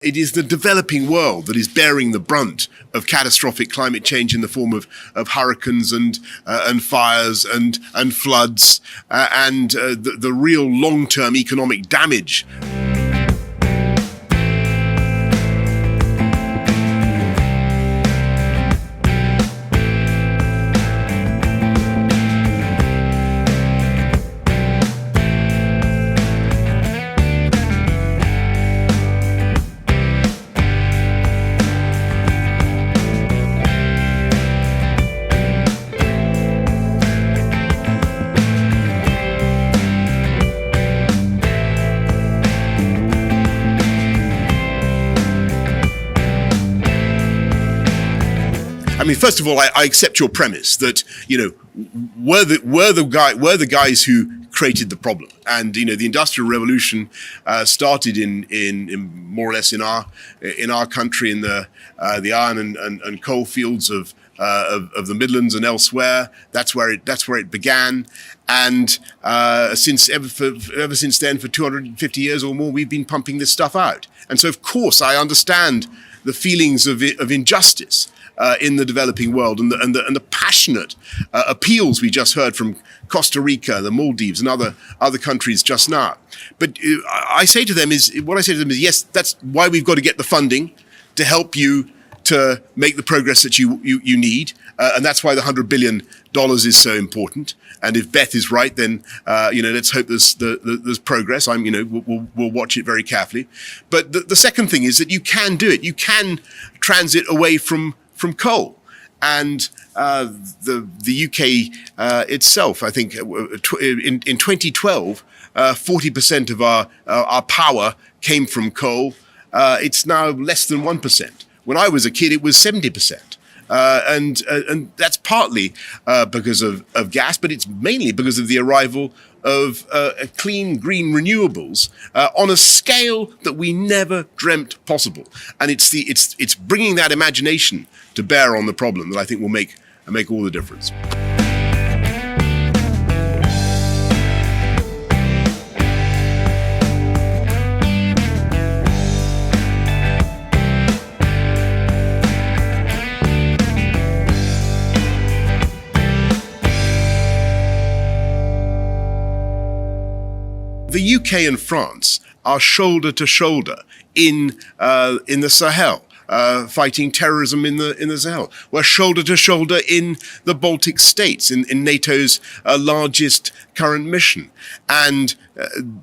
It is the developing world that is bearing the brunt of catastrophic climate change in the form of hurricanes and fires and floods and the real long-term economic damage. I mean, first of all, I accept your premise that, we're the guys who created the problem, and the Industrial Revolution started in more or less in our country in the iron and coal fields of the Midlands and elsewhere. That's where it began, and ever since then, for 250 years or more, we've been pumping this stuff out. And so, of course, I understand the feelings of injustice in the developing world, and the passionate appeals we just heard from Costa Rica, the Maldives, and other countries just now. But what I say to them is, yes, that's why we've got to get the funding to help you to make the progress that you need, and that's why the $100 billion is so important. And if Beth is right, then let's hope there's progress. We'll watch it very carefully. But the second thing is that you can do it. You can transit away from coal. And the UK itself, I think, in 2012, 40% of our power came from coal. It's now less than 1%. When I was a kid, it was 70%. And that's partly because of gas, but it's mainly because of the arrival of clean, green renewables on a scale that we never dreamt possible. And it's bringing that imagination to bear on the problem that I think will make all the difference. The UK and France are shoulder to shoulder in the Sahel, fighting terrorism in the Sahel. We're shoulder to shoulder in the Baltic states, in NATO's largest current mission. And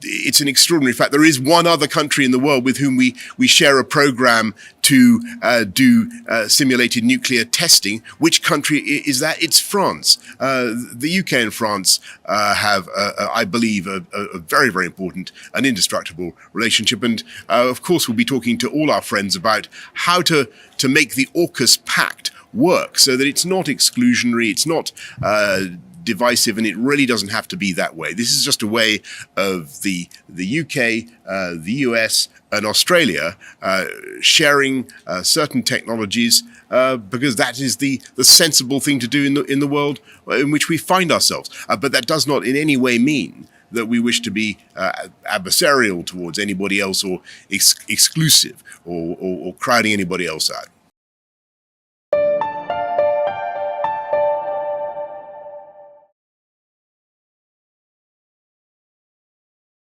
it's an extraordinary fact. There is one other country in the world with whom we share a program to do simulated nuclear testing. Which country is that? It's France. The UK and France have, I believe, a very, very important and indestructible relationship. And of course, we'll be talking to all our friends about how to make the AUKUS Pact work so that it's not exclusionary, it's not divisive, and it really doesn't have to be that way. This is just a way of the UK, the US, and Australia sharing certain technologies because that is the sensible thing to do in the world in which we find ourselves. But that does not in any way mean that we wish to be adversarial towards anybody else or exclusive or crowding anybody else out.